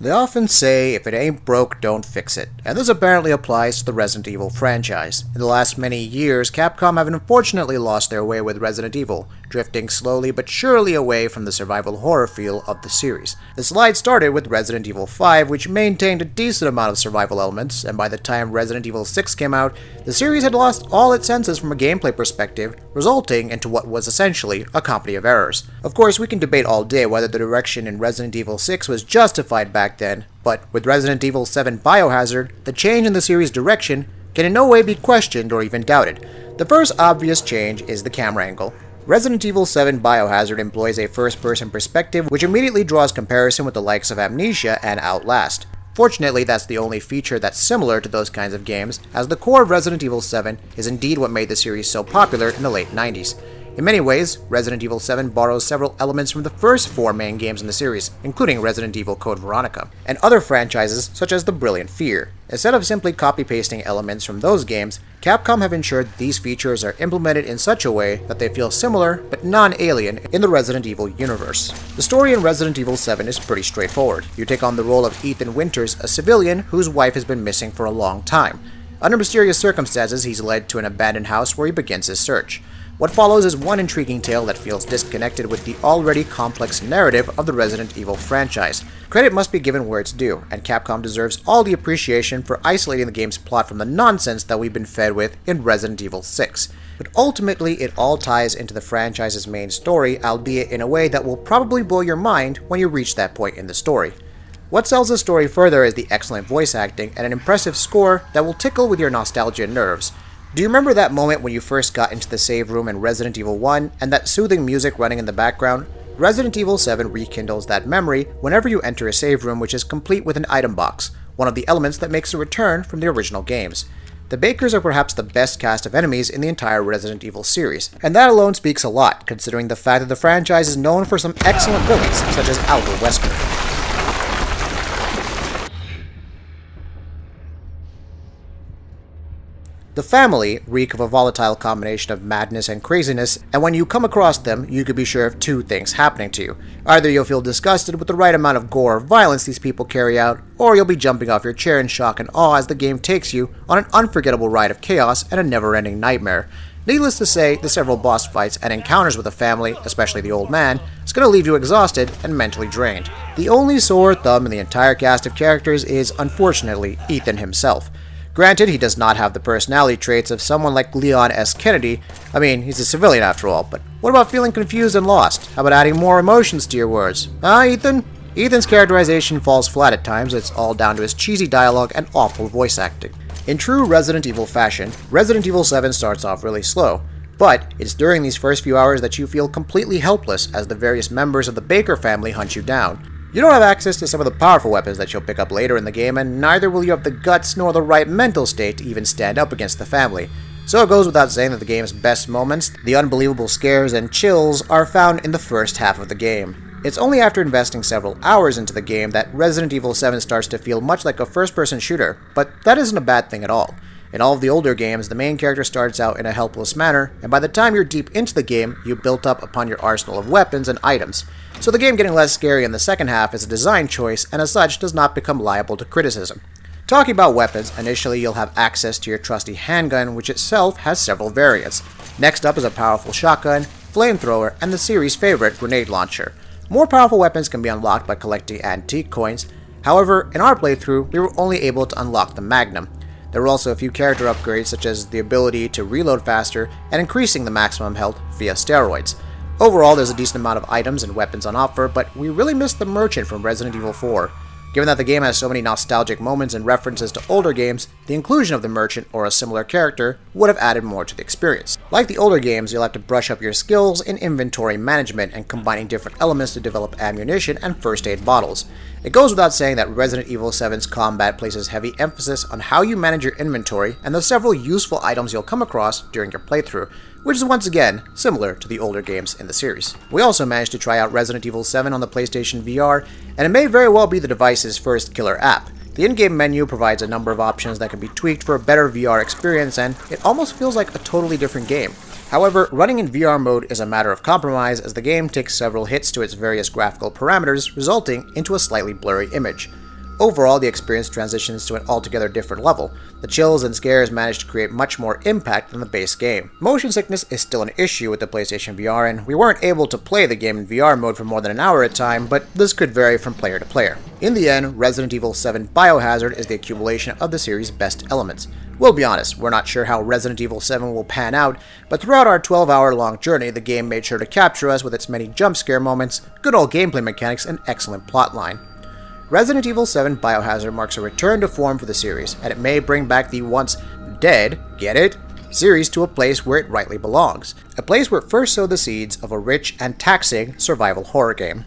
They often say, if it ain't broke, don't fix it, and this apparently applies to the Resident Evil franchise. In the last many years, Capcom have unfortunately lost their way with Resident Evil, drifting slowly but surely away from the survival horror feel of the series. The slide started with Resident Evil 5, which maintained a decent amount of survival elements, and by the time Resident Evil 6 came out, the series had lost all its senses from a gameplay perspective, resulting into what was essentially a company of errors. Of course, we can debate all day whether the direction in Resident Evil 6 was justified back then, but with Resident Evil 7 Biohazard, the change in the series' direction can in no way be questioned or even doubted. The first obvious change is the camera angle. Resident Evil 7 Biohazard employs a first-person perspective, which immediately draws comparison with the likes of Amnesia and Outlast. Fortunately, that's the only feature that's similar to those kinds of games, as the core of Resident Evil 7 is indeed what made the series so popular in the late 90s. In many ways, Resident Evil 7 borrows several elements from the first 4 main games in the series, including Resident Evil Code Veronica, and other franchises such as The Brilliant Fear. Instead of simply copy-pasting elements from those games, Capcom have ensured that these features are implemented in such a way that they feel similar but non-alien in the Resident Evil universe. The story in Resident Evil 7 is pretty straightforward. You take on the role of Ethan Winters, a civilian whose wife has been missing for a long time. Under mysterious circumstances, he's led to an abandoned house where he begins his search. What follows is one intriguing tale that feels disconnected with the already complex narrative of the Resident Evil franchise. Credit must be given where it's due, and Capcom deserves all the appreciation for isolating the game's plot from the nonsense that we've been fed with in Resident Evil 6. But ultimately, it all ties into the franchise's main story, albeit in a way that will probably blow your mind when you reach that point in the story. What sells the story further is the excellent voice acting and an impressive score that will tickle with your nostalgia nerves. Do you remember that moment when you first got into the save room in Resident Evil 1 and that soothing music running in the background? Resident Evil 7 rekindles that memory whenever you enter a save room, which is complete with an item box, one of the elements that makes a return from the original games. The Bakers are perhaps the best cast of enemies in the entire Resident Evil series, and that alone speaks a lot, considering the fact that the franchise is known for some excellent villains, such as Albert Wesker. The family reek of a volatile combination of madness and craziness, and when you come across them, you could be sure of 2 things happening to you. Either you'll feel disgusted with the right amount of gore or violence these people carry out, or you'll be jumping off your chair in shock and awe as the game takes you on an unforgettable ride of chaos and a never-ending nightmare. Needless to say, the several boss fights and encounters with the family, especially the old man, is going to leave you exhausted and mentally drained. The only sore thumb in the entire cast of characters is, unfortunately, Ethan himself. Granted, he does not have the personality traits of someone like Leon S. Kennedy. I mean, he's a civilian after all, but what about feeling confused and lost? How about adding more emotions to your words? Ethan? Ethan's characterization falls flat at times. It's all down to his cheesy dialogue and awful voice acting. In true Resident Evil fashion, Resident Evil 7 starts off really slow, but it's during these first few hours that you feel completely helpless as the various members of the Baker family hunt you down. You don't have access to some of the powerful weapons that you'll pick up later in the game, and neither will you have the guts nor the right mental state to even stand up against the family. So it goes without saying that the game's best moments, the unbelievable scares and chills, are found in the first half of the game. It's only after investing several hours into the game that Resident Evil 7 starts to feel much like a first-person shooter, but that isn't a bad thing at all. In all of the older games, the main character starts out in a helpless manner, and by the time you're deep into the game, you've built up upon your arsenal of weapons and items. So the game getting less scary in the second half is a design choice, and as such does not become liable to criticism. Talking about weapons, initially you'll have access to your trusty handgun, which itself has several variants. Next up is a powerful shotgun, flamethrower, and the series' favorite, grenade launcher. More powerful weapons can be unlocked by collecting antique coins. However, in our playthrough, we were only able to unlock the Magnum. There were also a few character upgrades, such as the ability to reload faster and increasing the maximum health via steroids. Overall, there's a decent amount of items and weapons on offer, but we really missed the merchant from Resident Evil 4. Given that the game has so many nostalgic moments and references to older games, the inclusion of the merchant or a similar character would have added more to the experience. Like the older games, you'll have to brush up your skills in inventory management and combining different elements to develop ammunition and first aid bottles. It goes without saying that Resident Evil 7's combat places heavy emphasis on how you manage your inventory and the several useful items you'll come across during your playthrough, which is once again similar to the older games in the series. We also managed to try out Resident Evil 7 on the PlayStation VR, and it may very well be the device's first killer app. The in-game menu provides a number of options that can be tweaked for a better VR experience, and it almost feels like a totally different game. However, running in VR mode is a matter of compromise as the game takes several hits to its various graphical parameters, resulting into a slightly blurry image. Overall, the experience transitions to an altogether different level. The chills and scares manage to create much more impact than the base game. Motion sickness is still an issue with the PlayStation VR, and we weren't able to play the game in VR mode for more than an hour at a time, but this could vary from player to player. In the end, Resident Evil 7 Biohazard is the accumulation of the series' best elements. We'll be honest, we're not sure how Resident Evil 7 will pan out, but throughout our 12-hour-long journey, the game made sure to capture us with its many jump scare moments, good old gameplay mechanics, and excellent plotline. Resident Evil 7 Biohazard marks a return to form for the series, and it may bring back the once dead, get it, series to a place where it rightly belongs. A place where it first sowed the seeds of a rich and taxing survival horror game.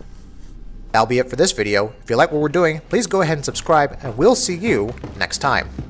That'll be it for this video. If you like what we're doing, please go ahead and subscribe, and we'll see you next time.